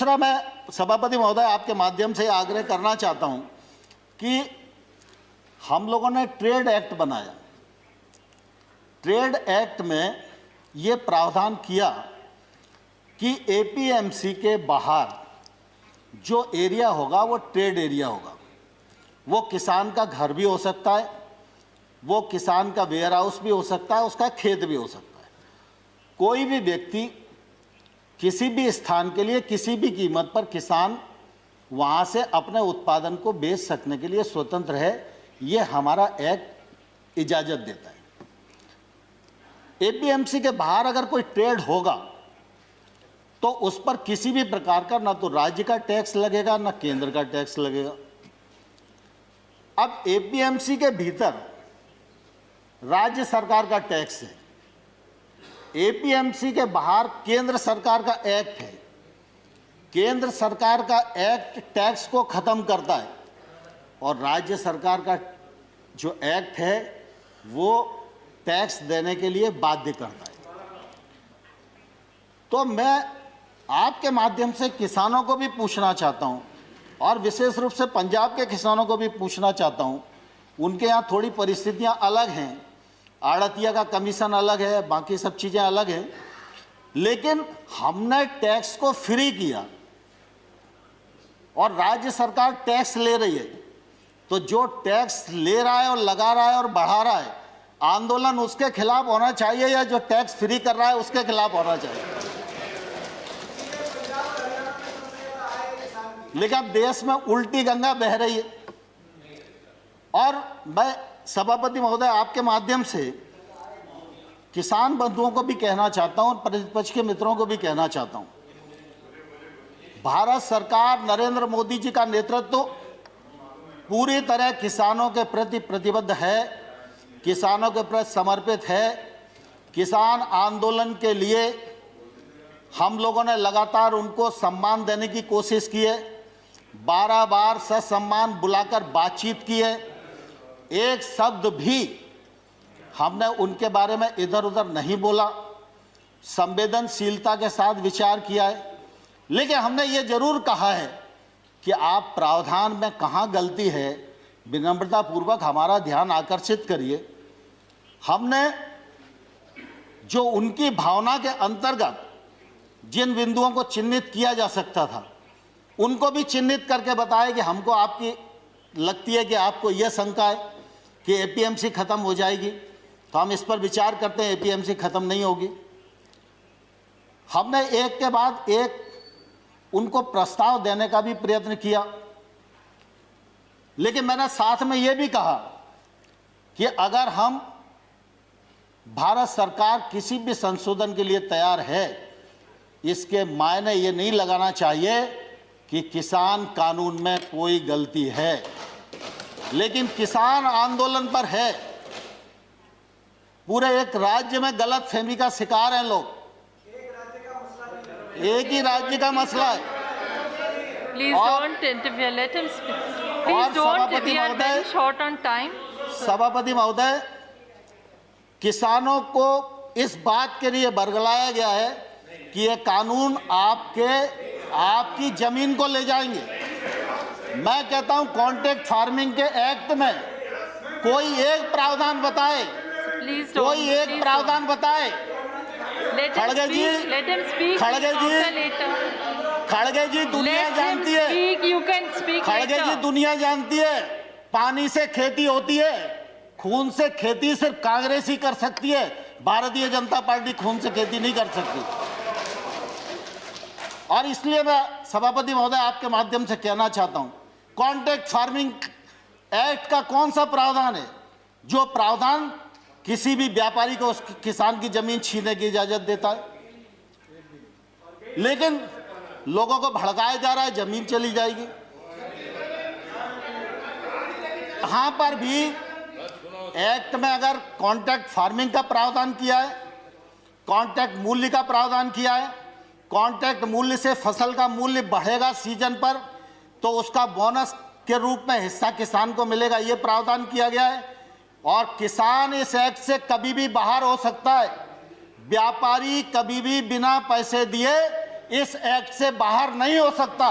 दूसरा, मैं सभापति महोदय आपके माध्यम से आग्रह करना चाहता हूं कि हम लोगों ने ट्रेड एक्ट बनाया। ट्रेड एक्ट में ये प्रावधान किया कि एपीएमसी के बाहर जो एरिया होगा वो ट्रेड एरिया होगा। वो किसान का घर भी हो सकता है, वो किसान का वेयर हाउस भी हो सकता है, उसका खेत भी हो सकता है। कोई भी व्यक्ति किसी भी स्थान के लिए किसी भी कीमत पर किसान वहाँ से अपने उत्पादन को बेच सकने के लिए स्वतंत्र है। ये हमारा एक्ट इजाज़त देता है। एपीएमसी के बाहर अगर कोई ट्रेड होगा तो उस पर किसी भी प्रकार का ना तो राज्य का टैक्स लगेगा ना केंद्र का टैक्स लगेगा। अब एपीएमसी के भीतर राज्य सरकार का टैक्स है, एपीएमसी के बाहर केंद्र सरकार का एक्ट है। केंद्र सरकार का एक्ट टैक्स को खत्म करता है और राज्य सरकार का जो एक्ट है वो टैक्स देने के लिए बाध्य करता है। तो मैं आपके माध्यम से किसानों को भी पूछना चाहता हूं और विशेष रूप से पंजाब के किसानों को भी पूछना चाहता हूं। उनके यहाँ थोड़ी परिस्थितियां अलग हैं, आड़तिया का कमीशन अलग है, बाकी सब चीज़ें अलग हैं, लेकिन हमने टैक्स को फ्री किया और राज्य सरकार टैक्स ले रही है। तो जो टैक्स ले रहा है और लगा रहा है और बढ़ा रहा है, आंदोलन उसके खिलाफ होना चाहिए या जो टैक्स फ्री कर रहा है उसके खिलाफ होना चाहिए। लेकिन अब देश में उल्टी गंगा बह रही है और मैं सभापति महोदय आपके माध्यम से किसान बंधुओं को भी कहना चाहता हूं और प्रतिपक्ष के मित्रों को भी कहना चाहता हूं, भारत सरकार नरेंद्र मोदी जी का नेतृत्व पूरी तरह किसानों के प्रति प्रतिबद्ध है, किसानों के प्रति समर्पित है। किसान आंदोलन के लिए हम लोगों ने लगातार उनको सम्मान देने की कोशिश की है, 12 बार ससम्मान बुलाकर बातचीत की है। एक शब्द भी हमने उनके बारे में इधर उधर नहीं बोला, संवेदनशीलता के साथ विचार किया है। लेकिन हमने ये जरूर कहा है कि आप प्रावधान में कहाँ गलती है, विनम्रतापूर्वक हमारा ध्यान आकर्षित करिए। हमने जो उनकी भावना के अंतर्गत जिन बिंदुओं को चिन्हित किया जा सकता था उनको भी चिन्हित करके बताया कि हमको आपकी लगती है कि आपको यह शंका है कि एपीएमसी खत्म हो जाएगी, तो हम इस पर विचार करते हैं। एपीएमसी खत्म नहीं होगी। हमने एक के बाद एक उनको प्रस्ताव देने का भी प्रयत्न किया, लेकिन मैंने साथ में यह भी कहा कि अगर हम भारत सरकार किसी भी संशोधन के लिए तैयार है, इसके मायने ये नहीं लगाना चाहिए कि किसान कानून में कोई गलती है। लेकिन किसान आंदोलन पर है, पूरे एक राज्य में गलत फहमी का शिकार हैं लोग। एक ही राज्य का मसला है। Please don't interfere. Let him speak. Please don't. We are very short on time. सभापति महोदय, किसानों को इस बात के लिए बरगलाया गया है कि ये कानून आपकी जमीन को ले जाएंगे। मैं कहता हूं कॉन्ट्रैक्ट फार्मिंग के एक्ट में कोई एक प्रावधान बताए, कोई एक प्रावधान बताए। खड़गे जी, खड़गे जी दुनिया जानती है, खड़गे जी दुनिया जानती है, पानी से खेती होती है, खून से खेती सिर्फ कांग्रेस ही कर सकती है, भारतीय जनता पार्टी खून से खेती नहीं कर सकती। और इसलिए मैं सभापति महोदय आपके माध्यम से कहना चाहता हूं, कॉन्ट्रैक्ट फार्मिंग एक्ट का कौन सा प्रावधान है जो प्रावधान किसी भी व्यापारी को उस किसान की जमीन छीनने की इजाजत देता है? लेकिन लोगों को भड़काया जा रहा है, जमीन चली जाएगी। यहां पर भी एक्ट में अगर कॉन्ट्रैक्ट फार्मिंग का प्रावधान किया है, कॉन्ट्रैक्ट मूल्य का प्रावधान किया है, कॉन्ट्रैक्ट मूल्य से फसल का मूल्य बढ़ेगा सीजन पर तो उसका बोनस के रूप में हिस्सा किसान को मिलेगा, ये प्रावधान किया गया है। और किसान इस एक्ट से कभी भी बाहर हो सकता है। व्यापारी कभी भी बिना पैसे दिए इस एक्ट से बाहर नहीं हो सकता।